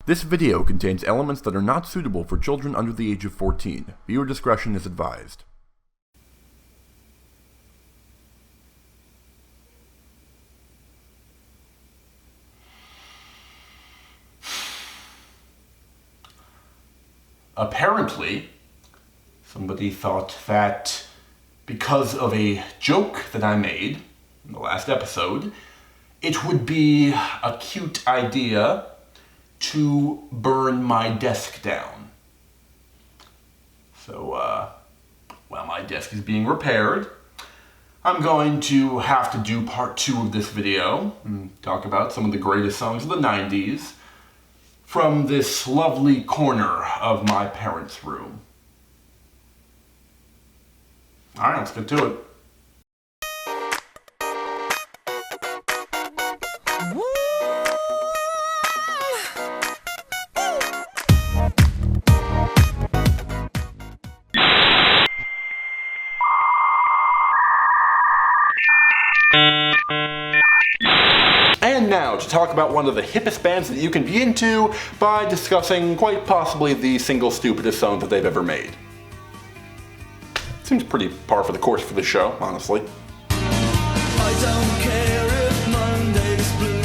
This video contains elements that are not suitable for children under the age of 14. Viewer discretion is advised. Apparently, somebody thought that because of a joke that I made in the last episode, it would be a cute idea to burn my desk down. So, while my desk is being repaired, I'm going to have to do part 2 of this video and talk about some of the greatest songs of the 90s from this lovely corner of my parents' room. Alright, let's get to it. And now to talk about one of the hippest bands that you can be into by discussing quite possibly the single stupidest song that they've ever made. Seems pretty par for the course for this show, honestly. I don't care if Monday's blue,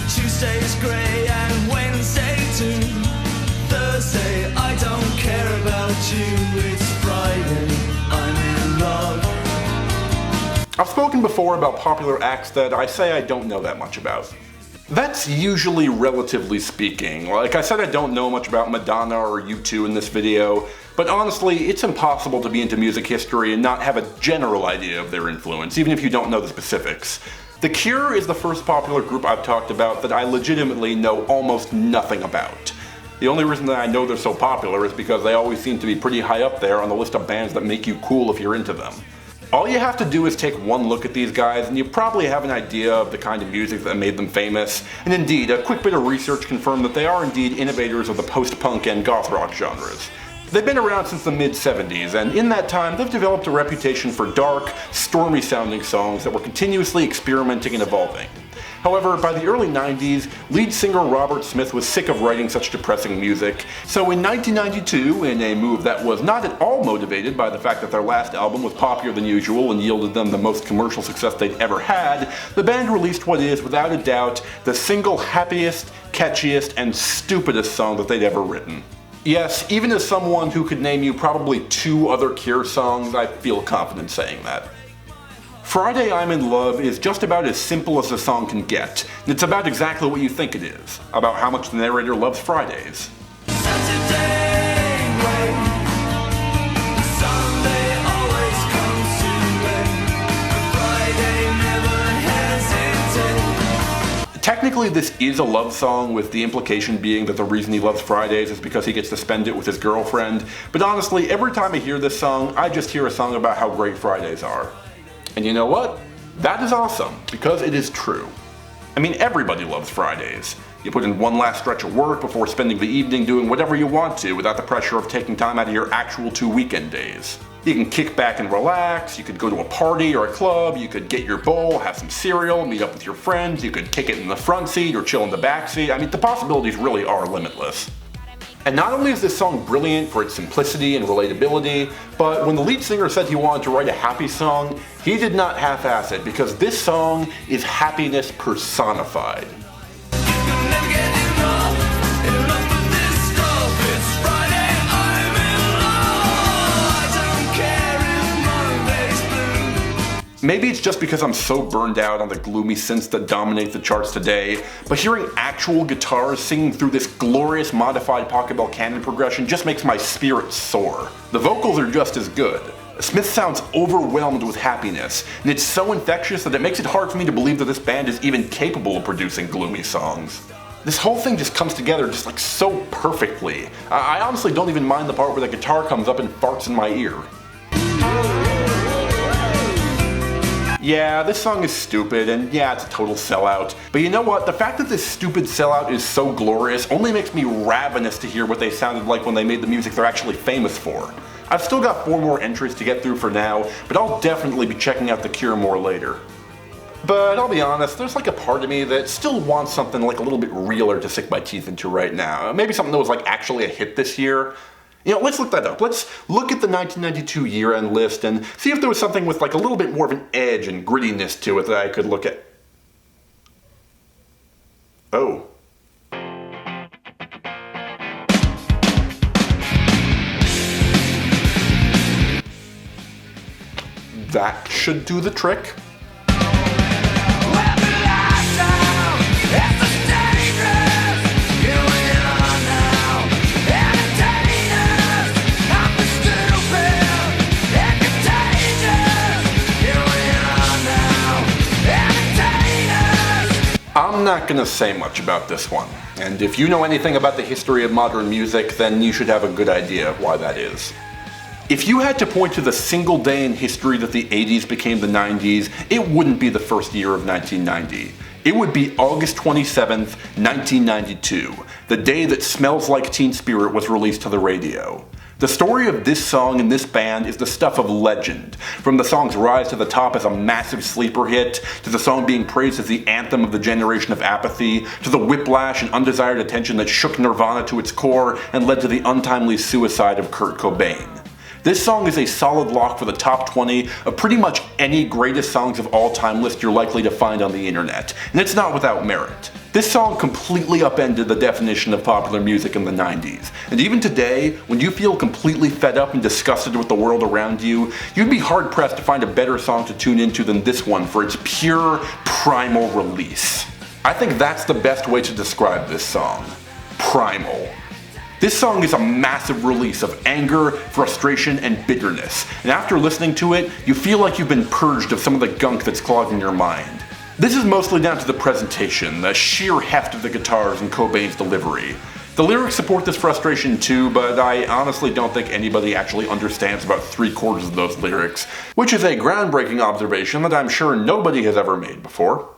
Tuesday's grey and Wednesday too. Thursday, I don't care about you, it's Friday, I'm in love. I've spoken before about popular acts that I say I don't know that much about. That's usually relatively speaking. Like I said, I don't know much about Madonna or U2 in this video, but honestly, it's impossible to be into music history and not have a general idea of their influence, even if you don't know the specifics. The Cure is the first popular group I've talked about that I legitimately know almost nothing about. The only reason that I know they're so popular is because they always seem to be pretty high up there on the list of bands that make you cool if you're into them. All you have to do is take one look at these guys and you probably have an idea of the kind of music that made them famous, and indeed, a quick bit of research confirmed that they are indeed innovators of the post-punk and goth rock genres. They've been around since the mid-70s, and in that time they've developed a reputation for dark, stormy-sounding songs that were continuously experimenting and evolving. However, by the early 90s, lead singer Robert Smith was sick of writing such depressing music, so in 1992, in a move that was not at all motivated by the fact that their last album was poppier than usual and yielded them the most commercial success they'd ever had, the band released what is, without a doubt, the single happiest, catchiest, and stupidest song that they'd ever written. Yes, even as someone who could name you probably 2 other Cure songs, I feel confident saying that. Friday I'm in Love is just about as simple as the song can get, and it's about exactly what you think it is, about how much the narrator loves Fridays. Technically, this is a love song, with the implication being that the reason he loves Fridays is because he gets to spend it with his girlfriend, but honestly, every time I hear this song, I just hear a song about how great Fridays are. And you know what? That is awesome, because it is true. I mean, everybody loves Fridays. You put in one last stretch of work before spending the evening doing whatever you want to without the pressure of taking time out of your actual 2 weekend days. You can kick back and relax, you could go to a party or a club, you could get your bowl, have some cereal, meet up with your friends, you could kick it in the front seat or chill in the back seat. I mean, the possibilities really are limitless. And not only is this song brilliant for its simplicity and relatability, but when the lead singer said he wanted to write a happy song, he did not half-ass it, because this song is happiness personified. Maybe it's just because I'm so burned out on the gloomy synths that dominate the charts today, but hearing actual guitars singing through this glorious modified Pocket Bell Cannon progression just makes my spirit soar. The vocals are just as good. Smith sounds overwhelmed with happiness, and it's so infectious that it makes it hard for me to believe that this band is even capable of producing gloomy songs. This whole thing just comes together just like so perfectly. I honestly don't even mind the part where the guitar comes up and farts in my ear. Yeah, this song is stupid, and yeah, it's a total sellout. But you know what? The fact that this stupid sellout is so glorious only makes me ravenous to hear what they sounded like when they made the music they're actually famous for. I've still got 4 more entries to get through for now, but I'll definitely be checking out The Cure more later. But I'll be honest, there's like a part of me that still wants something like a little bit realer to sink my teeth into right now. Maybe something that was like actually a hit this year. You know, let's look that up. Let's look at the 1992 year-end list and see if there was something with like a little bit more of an edge and grittiness to it that I could look at. Oh. That should do the trick. I'm not gonna say much about this one, and if you know anything about the history of modern music, then you should have a good idea of why that is. If you had to point to the single day in history that the 80s became the 90s, it wouldn't be the first year of 1990. It would be August 27th, 1992, the day that Smells Like Teen Spirit was released to the radio. The story of this song and this band is the stuff of legend, from the song's rise to the top as a massive sleeper hit, to the song being praised as the anthem of the generation of apathy, to the whiplash and undesired attention that shook Nirvana to its core and led to the untimely suicide of Kurt Cobain. This song is a solid lock for the top 20 of pretty much any greatest songs of all time list you're likely to find on the internet, and it's not without merit. This song completely upended the definition of popular music in the 90s, and even today, when you feel completely fed up and disgusted with the world around you, you'd be hard-pressed to find a better song to tune into than this one for its pure, primal release. I think that's the best way to describe this song. Primal. This song is a massive release of anger, frustration, and bitterness, and after listening to it, you feel like you've been purged of some of the gunk that's clogging your mind. This is mostly down to the presentation, the sheer heft of the guitars and Cobain's delivery. The lyrics support this frustration too, but I honestly don't think anybody actually understands about 3/4 of those lyrics, which is a groundbreaking observation that I'm sure nobody has ever made before.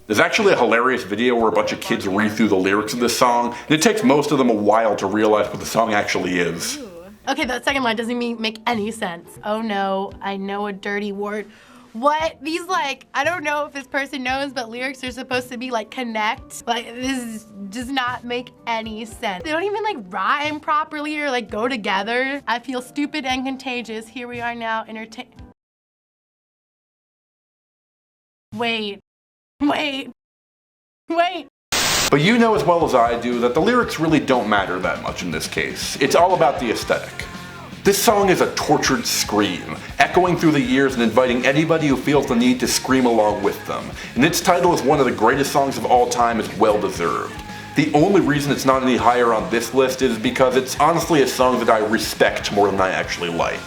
There's actually a hilarious video where a bunch of kids read through the lyrics of this song, and it takes most of them a while to realize what the song actually is. Ooh. Okay, that second line doesn't make any sense. Oh no, I know a dirty word. What? These I don't know if this person knows, but lyrics are supposed to be connect. This does not make any sense. They don't even rhyme properly or go together. I feel stupid and contagious. Here we are now, Wait. But you know as well as I do that the lyrics really don't matter that much in this case. It's all about the aesthetic. This song is a tortured scream, echoing through the years and inviting anybody who feels the need to scream along with them. And its title as one of the greatest songs of all time is well deserved. The only reason it's not any higher on this list is because it's honestly a song that I respect more than I actually like.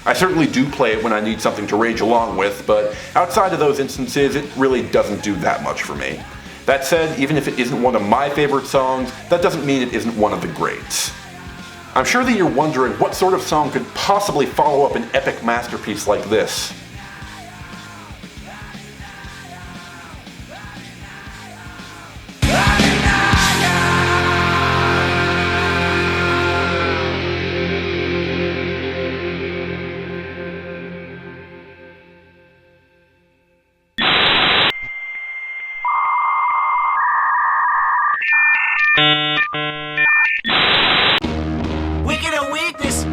I certainly do play it when I need something to rage along with, but outside of those instances, it really doesn't do that much for me. That said, even if it isn't one of my favorite songs, that doesn't mean it isn't one of the greats. I'm sure that you're wondering what sort of song could possibly follow up an epic masterpiece like this. Wicked and weakness,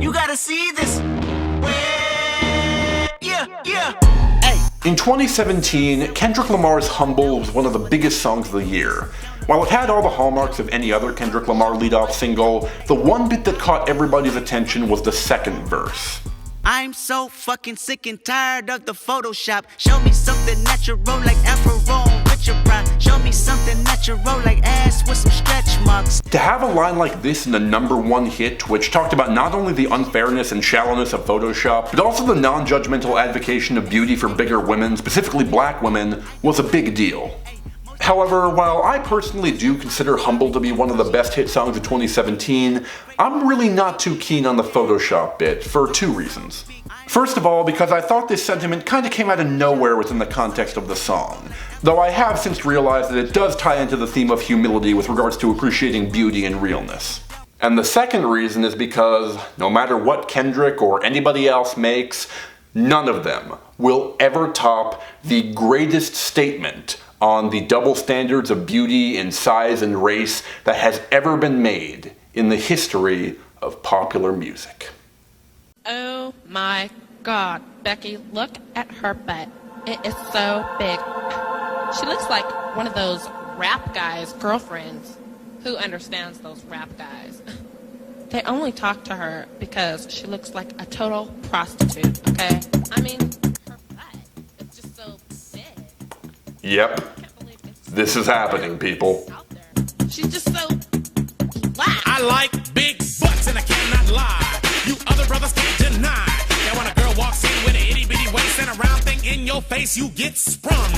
you gotta see this. Yeah. Hey. In 2017, Kendrick Lamar's Humble was one of the biggest songs of the year. While it had all the hallmarks of any other Kendrick Lamar lead-off single, the one bit that caught everybody's attention was the second verse. I'm so fucking sick and tired of the Photoshop. Show me something natural like Afro with your pride. Show me something natural like ass with some stretch marks. To have a line like this in the #1 hit, which talked about not only the unfairness and shallowness of Photoshop, but also the non-judgmental advocacy of beauty for bigger women, specifically black women, was a big deal. However, while I personally do consider Humble to be one of the best hit songs of 2017, I'm really not too keen on the Photoshop bit for two reasons. First of all, because I thought this sentiment kinda came out of nowhere within the context of the song, though I have since realized that it does tie into the theme of humility with regards to appreciating beauty and realness. And the second reason is because no matter what Kendrick or anybody else makes, none of them will ever top the greatest statement on the double standards of beauty and size and race that has ever been made in the history of popular music. Oh my God, Becky, look at her butt. It is so big. She looks like one of those rap guys' girlfriends. Who understands those rap guys? They only talk to her because she looks like a total prostitute, okay? I mean, her butt is just so big. Yep. This is happening, people. She's just so flat. I like big butts and I cannot lie. You other brothers can't deny that when a girl walks in with an itty bitty waist and a round thing in your face, you get sprung.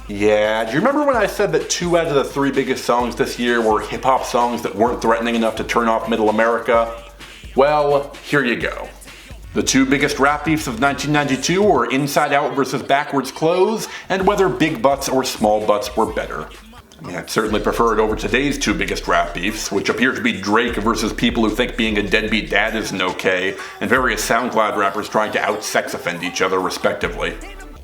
Yeah, do you remember when I said that 2 out of the 3 biggest songs this year were hip-hop songs that weren't threatening enough to turn off middle America? Well, here you go. The 2 biggest rap beefs of 1992 were Inside Out versus Backwards Clothes, and whether big butts or small butts were better. I mean, I'd certainly prefer it over today's 2 biggest rap beefs, which appear to be Drake versus people who think being a deadbeat dad isn't okay, and various SoundCloud rappers trying to out-sex offend each other respectively.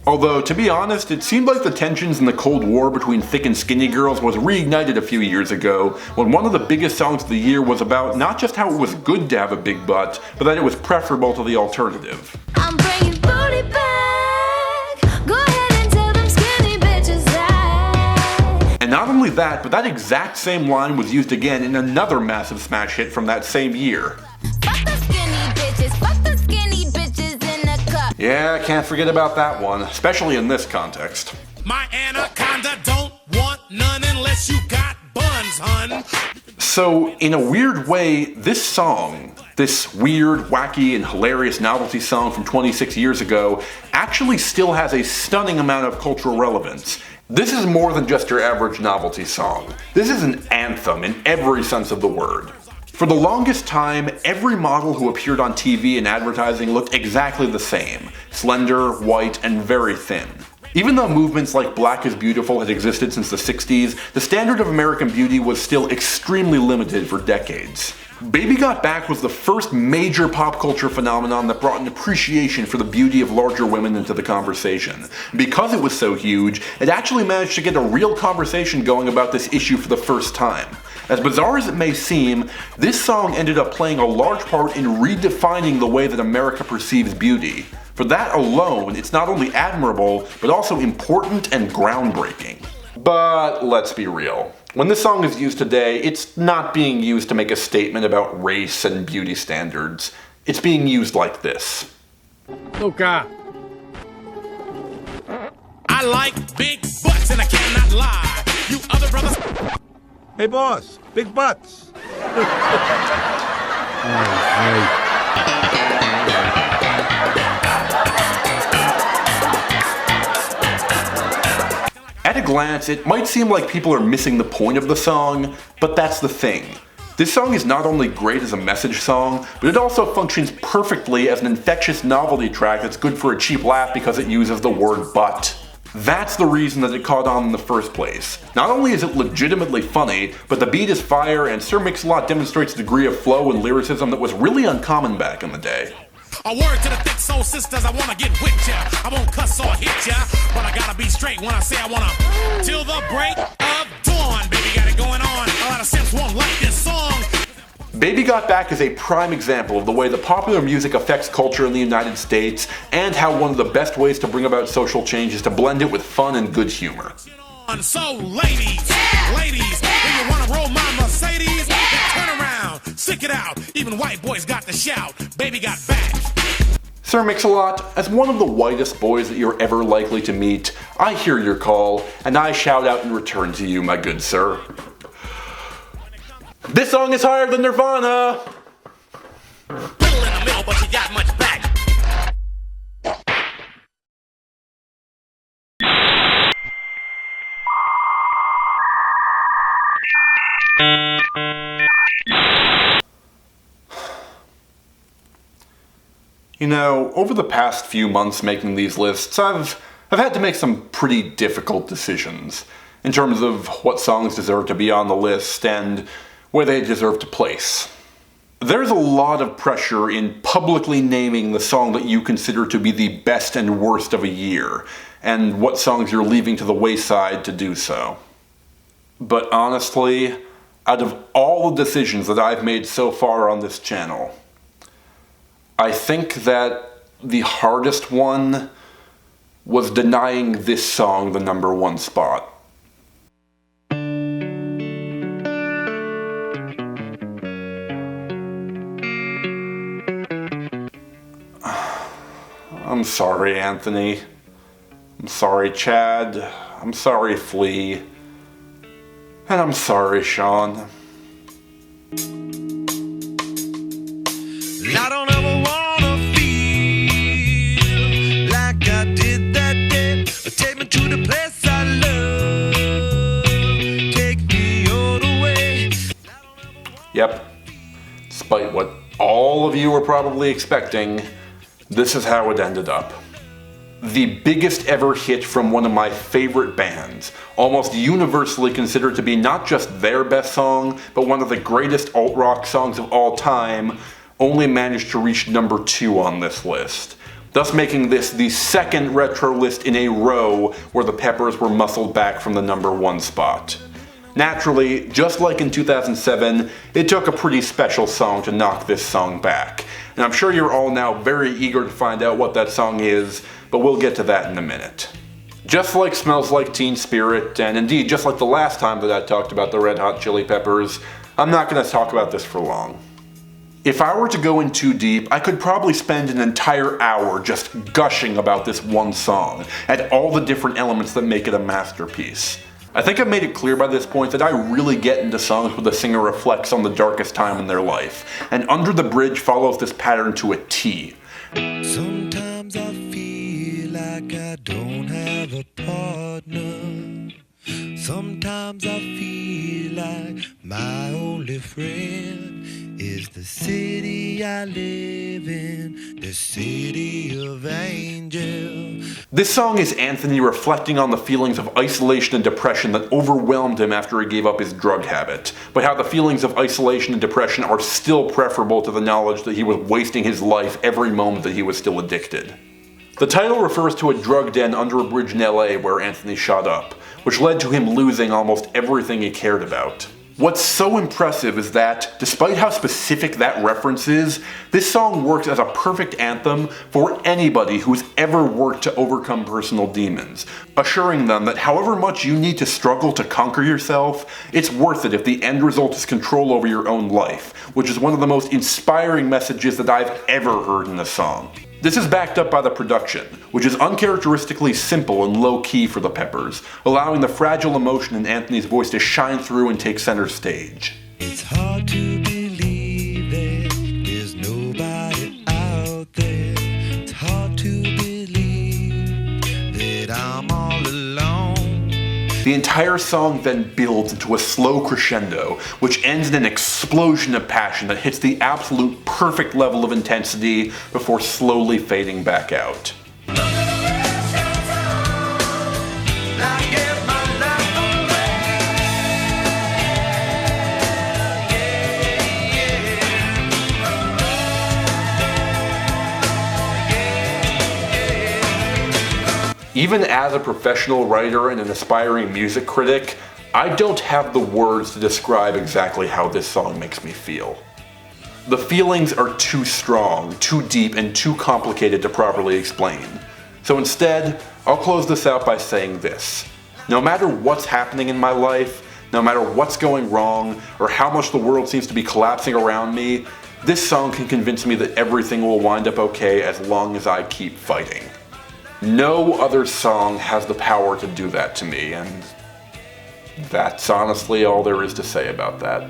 Although, to be honest, it seemed like the tensions in the Cold War between thick and skinny girls was reignited a few years ago, when one of the biggest songs of the year was about not just how it was good to have a big butt, but that it was preferable to the alternative. I'm bringing booty back. Go ahead and tell them skinny bitches that. And not only that, but that exact same line was used again in another massive smash hit from that same year. Fuck the skinny bitches. Fuck the skinny bitches in the cup. Yeah, I can't forget about that one, especially in this context. My anaconda don't want none unless you got buns, hun. So, in a weird way, this song, this weird, wacky, and hilarious novelty song from 26 years ago, actually still has a stunning amount of cultural relevance. This is more than just your average novelty song. This is an anthem in every sense of the word. For the longest time, every model who appeared on TV and advertising looked exactly the same. Slender, white, and very thin. Even though movements like Black is Beautiful had existed since the 60s, the standard of American beauty was still extremely limited for decades. Baby Got Back was the first major pop culture phenomenon that brought an appreciation for the beauty of larger women into the conversation. Because it was so huge, it actually managed to get a real conversation going about this issue for the first time. As bizarre as it may seem, this song ended up playing a large part in redefining the way that America perceives beauty. For that alone, it's not only admirable, but also important and groundbreaking. But let's be real. When this song is used today, it's not being used to make a statement about race and beauty standards. It's being used like this. Luca. I like big butts and I cannot lie. You other brothers. Hey boss, big butts. At a glance, it might seem like people are missing the point of the song, but that's the thing. This song is not only great as a message song, but it also functions perfectly as an infectious novelty track that's good for a cheap laugh because it uses the word butt. That's the reason that it caught on in the first place. Not only is it legitimately funny, but the beat is fire and Sir Mix-a-Lot demonstrates a degree of flow and lyricism that was really uncommon back in the day. A word to the thick soul sisters, I wanna get with ya. I won't cuss or hit ya, but I gotta be straight when I say I wanna. Till the break of dawn, baby got it going on. A lot of simps won't like this song. Baby Got Back is a prime example of the way that popular music affects culture in the United States, and how one of the best ways to bring about social change is to blend it with fun and good humor. So ladies, ladies, when you wanna roll my Mercedes, then turn around, stick it out. Even white boys got to shout, baby got back. Sir Mix-a-Lot, as one of the whitest boys that you're ever likely to meet, I hear your call, and I shout out in return to you, my good sir. This song is higher than Nirvana! Little in the middle, but you got much back. You know, over the past few months making these lists, I've had to make some pretty difficult decisions in terms of what songs deserve to be on the list and where they deserve to place. There's a lot of pressure in publicly naming the song that you consider to be the best and worst of a year, and what songs you're leaving to the wayside to do so. But honestly, out of all the decisions that I've made so far on this channel, I think that the hardest one was denying this song the #1 spot. I'm sorry, Anthony. I'm sorry, Chad. I'm sorry, Flea. And I'm sorry, Sean. I don't ever wanna feel like I did that day. Take me to the place I love. Take me all the way. Yep. Despite what all of you were probably expecting, this is how it ended up. The biggest ever hit from one of my favorite bands, almost universally considered to be not just their best song, but one of the greatest alt-rock songs of all time, only managed to reach #2 on this list, thus making this the second retro list in a row where the Peppers were muscled back from the #1 spot. Naturally, just like in 2007, it took a pretty special song to knock this song back, and I'm sure you're all now very eager to find out what that song is, but we'll get to that in a minute. Just like Smells Like Teen Spirit, and indeed just like the last time that I talked about the Red Hot Chili Peppers, I'm not going to talk about this for long. If I were to go in too deep, I could probably spend an entire hour just gushing about this one song, and all the different elements that make it a masterpiece. I think I've made it clear by this point that I really get into songs where the singer reflects on the darkest time in their life, and Under the Bridge follows this pattern to a T. Sometimes I feel like I don't have a partner. Sometimes I feel like my only friend is the city I live in, the city of angels. This song is Anthony reflecting on the feelings of isolation and depression that overwhelmed him after he gave up his drug habit, but how the feelings of isolation and depression are still preferable to the knowledge that he was wasting his life every moment that he was still addicted. The title refers to a drug den under a bridge in LA where Anthony shot up, which led to him losing almost everything he cared about. What's so impressive is that, despite how specific that reference is, this song works as a perfect anthem for anybody who's ever worked to overcome personal demons, assuring them that however much you need to struggle to conquer yourself, it's worth it if the end result is control over your own life, which is one of the most inspiring messages that I've ever heard in a song. This is backed up by the production, which is uncharacteristically simple and low-key for the Peppers, allowing the fragile emotion in Anthony's voice to shine through and take center stage. It's hard to believe that there's nobody out there. It's hard to believe that I'm all alone. The entire song then builds into a slow crescendo, which ends in an explosion of passion that hits the absolute perfect level of intensity before slowly fading back out. Even as a professional writer and an aspiring music critic, I don't have the words to describe exactly how this song makes me feel. The feelings are too strong, too deep, and too complicated to properly explain. So instead, I'll close this out by saying this. No matter what's happening in my life, no matter what's going wrong, or how much the world seems to be collapsing around me, this song can convince me that everything will wind up okay as long as I keep fighting. No other song has the power to do that to me, and that's honestly all there is to say about that.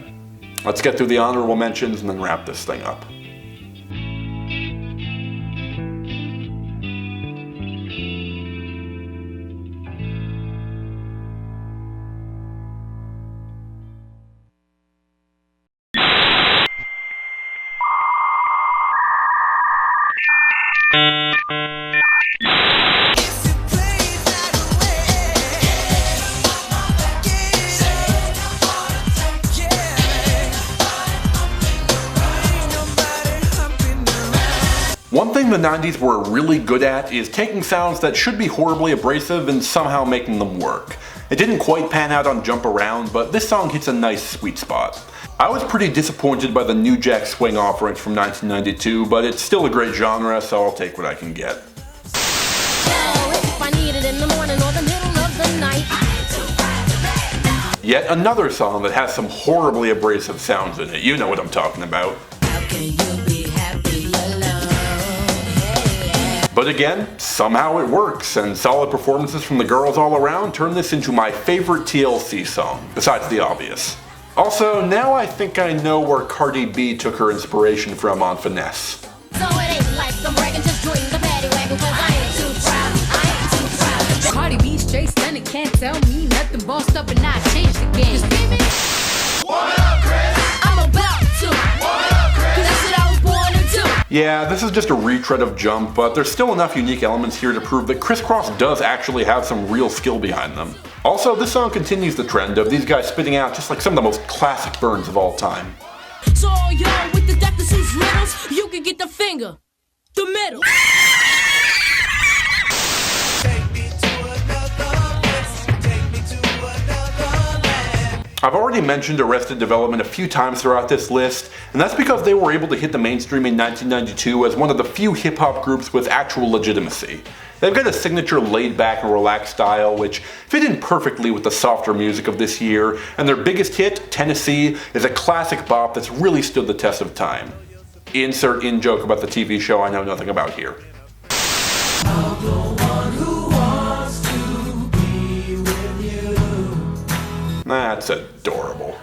Let's get through the honorable mentions and then wrap this thing up. 90s were really good at is taking sounds that should be horribly abrasive and somehow making them work. It didn't quite pan out on Jump Around, but this song hits a nice sweet spot. I was pretty disappointed by the New Jack Swing offerings from 1992, but it's still a great genre, so I'll take what I can get. Yet another song that has some horribly abrasive sounds in it. You know what I'm talking about. But again, somehow it works, and solid performances from the girls all around turn this into my favorite TLC song, besides the obvious. Also, now I think I know where Cardi B took her inspiration from on Finesse. So it ain't like I'm bragging, just join the paddy wagon, cause I ain't too proud, I ain't too proud. Cardi B straight stunning, can't tell me nothing, bossed up and I changed the game. Just give me warm it up, Chris. I'm about to warm it up, Chris. Cause that's what I was born to do. Yeah, this is just a retread of Jump, but there's still enough unique elements here to prove that Criss Cross does actually have some real skill behind them. Also, this song continues the trend of these guys spitting out just like some of the most classic burns of all time. So yo, with the Dr. Seuss riddles, you can get the finger, the middle. I've already mentioned Arrested Development a few times throughout this list, and that's because they were able to hit the mainstream in 1992 as one of the few hip-hop groups with actual legitimacy. They've got a signature laid-back and relaxed style which fit in perfectly with the softer music of this year, and their biggest hit, Tennessee, is a classic bop that's really stood the test of time. Insert in-joke about the TV show I know nothing about here. That's adorable.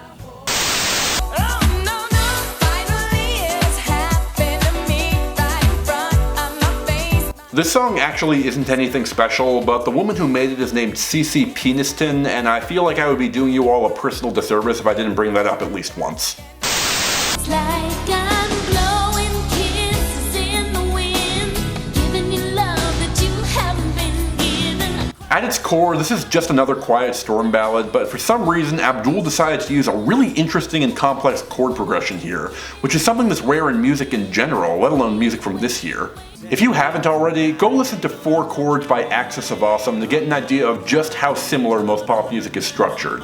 This song actually isn't anything special, but the woman who made it is named Cece Peniston, and I feel like I would be doing you all a personal disservice if I didn't bring that up at least once. It's like I'm blowing kisses in the wind, giving you love that you haven't been given. At its core, this is just another quiet storm ballad, but for some reason Abdul decided to use a really interesting and complex chord progression here, which is something that's rare in music in general, let alone music from this year. If you haven't already, go listen to 4 Chords by Axis of Awesome to get an idea of just how similar most pop music is structured.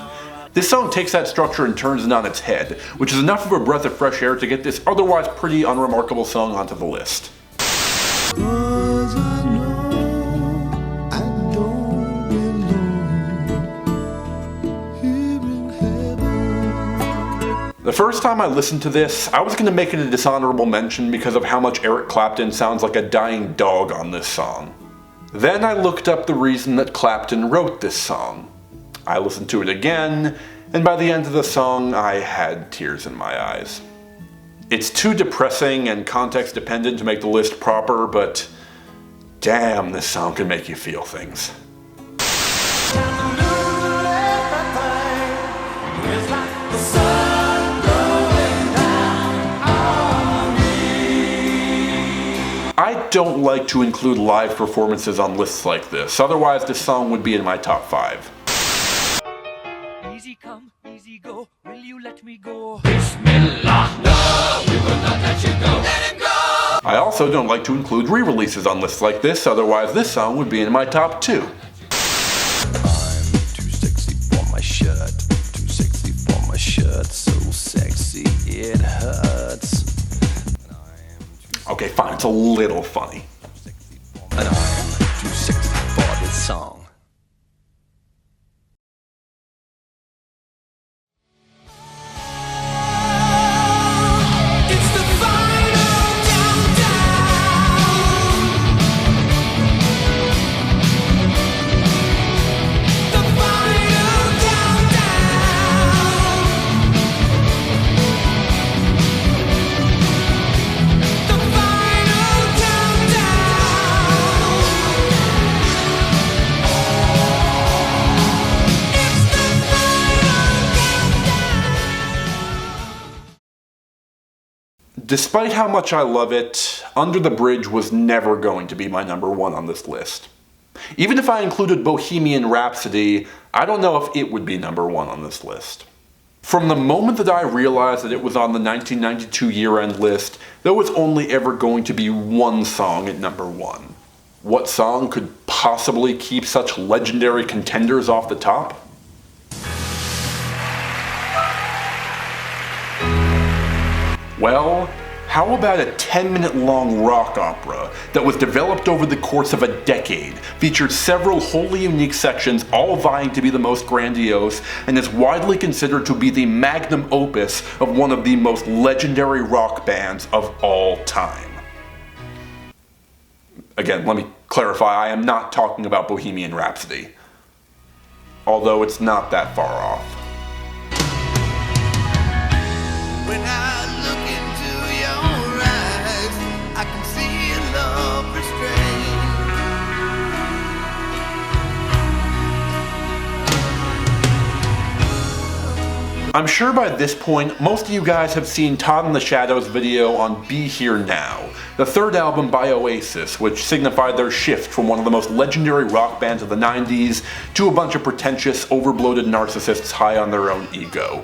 This song takes that structure and turns it on its head, which is enough of a breath of fresh air to get this otherwise pretty unremarkable song onto the list. The first time I listened to this, I was going to make it a dishonorable mention because of how much Eric Clapton sounds like a dying dog on this song. Then I looked up the reason that Clapton wrote this song. I listened to it again, and by the end of the song, I had tears in my eyes. It's too depressing and context dependent to make the list proper, but damn, this song can make you feel things. I don't like to include live performances on lists like this, otherwise this song would be in my top 5. Easy come, easy go, will you let me go? Bismillah, no, we will not let you go. Let him go! I also don't like to include re-releases on lists like this, otherwise this song would be in my top 2. I'm too sexy for my shirt, too sexy for my shirt, so sexy it hurts. Okay, fine, it's a little funny. And I'm too sexy for this song. It's the final countdown. The final countdown. The final countdown. It's the final countdown. Despite how much I love it, Under the Bridge was never going to be my number 1 on this list. Even if I included Bohemian Rhapsody, I don't know if it would be number 1 on this list. From the moment that I realized that it was on the 1992 year-end list, there was only ever going to be one song at number 1. What song could possibly keep such legendary contenders off the top? Well, how about a 10-minute long rock opera that was developed over the course of a decade, featured several wholly unique sections all vying to be the most grandiose, and is widely considered to be the magnum opus of one of the most legendary rock bands of all time? Again, let me clarify, I am not talking about Bohemian Rhapsody, although it's not that far off. When I look into your eyes, I can see a love restrained. I'm sure by this point, most of you guys have seen Todd in the Shadow's video on Be Here Now, the third album by Oasis, which signified their shift from one of the most legendary rock bands of the 90s to a bunch of pretentious, overbloated narcissists high on their own ego.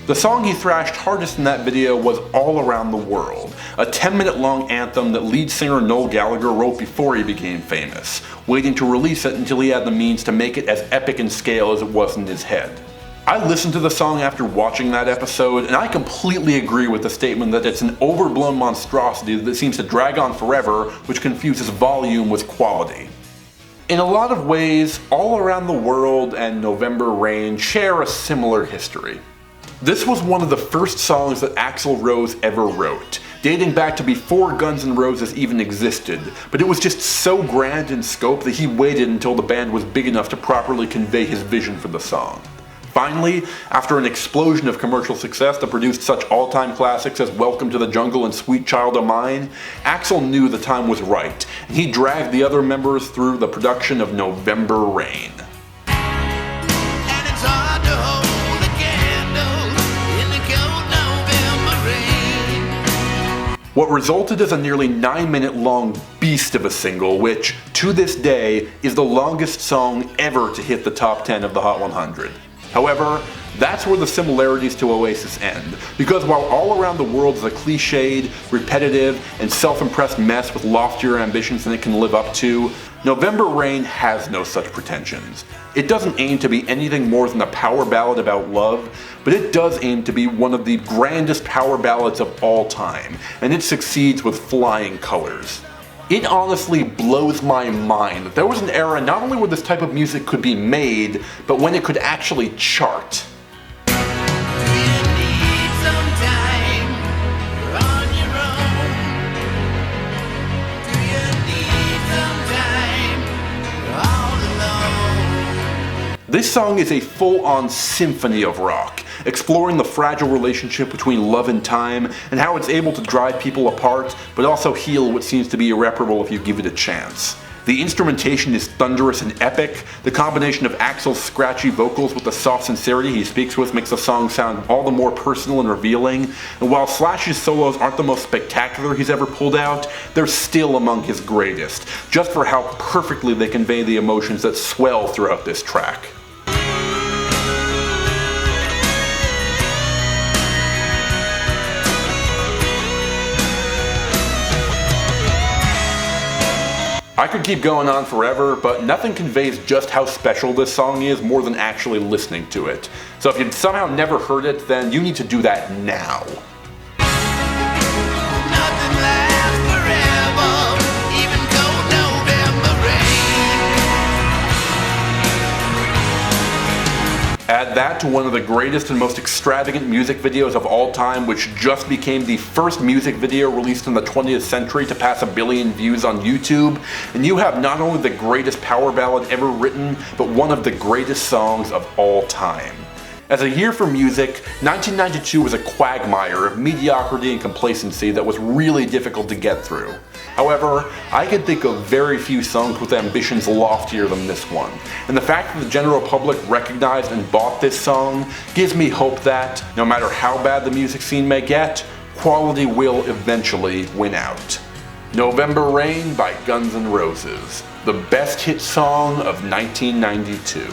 The song he thrashed hardest in that video was All Around the World, a 10-minute long anthem that lead singer Noel Gallagher wrote before he became famous, waiting to release it until he had the means to make it as epic in scale as it was in his head. I listened to the song after watching that episode, and I completely agree with the statement that it's an overblown monstrosity that seems to drag on forever, which confuses volume with quality. In a lot of ways, All Around the World and November Rain share a similar history. This was one of the first songs that Axl Rose ever wrote, dating back to before Guns N' Roses even existed, but it was just so grand in scope that he waited until the band was big enough to properly convey his vision for the song. Finally, after an explosion of commercial success that produced such all-time classics as Welcome to the Jungle and Sweet Child O' Mine, Axl knew the time was right, and he dragged the other members through the production of November Rain. And it's hard to hold a candle in the cold November rain. What resulted is a nearly 9-minute long beast of a single, which, to this day, is the longest song ever to hit the top 10 of the Hot 100. However, that's where the similarities to Oasis end, because while All Around the World is a cliched, repetitive, and self-impressed mess with loftier ambitions than it can live up to, November Rain has no such pretensions. It doesn't aim to be anything more than a power ballad about love, but it does aim to be one of the grandest power ballads of all time, and it succeeds with flying colors. It honestly blows my mind that there was an era not only where this type of music could be made, but when it could actually chart. This song is a full-on symphony of rock, exploring the fragile relationship between love and time, and how it's able to drive people apart, but also heal what seems to be irreparable if you give it a chance. The instrumentation is thunderous and epic. The combination of Axl's scratchy vocals with the soft sincerity he speaks with makes the song sound all the more personal and revealing, and while Slash's solos aren't the most spectacular he's ever pulled out, they're still among his greatest, just for how perfectly they convey the emotions that swell throughout this track. I could keep going on forever, but nothing conveys just how special this song is more than actually listening to it. So if you've somehow never heard it, then you need to do that now. Nothing lasts forever, even cold November rain. Add that to one of the greatest and most extravagant music videos of all time, which just became the first music video released in the 20th century to pass 1 billion views on YouTube, and you have not only the greatest power ballad ever written, but one of the greatest songs of all time. As a year for music, 1992 was a quagmire of mediocrity and complacency that was really difficult to get through. However, I can think of very few songs with ambitions loftier than this one, and the fact that the general public recognized and bought this song gives me hope that, no matter how bad the music scene may get, quality will eventually win out. November Rain by Guns N' Roses, the best hit song of 1992.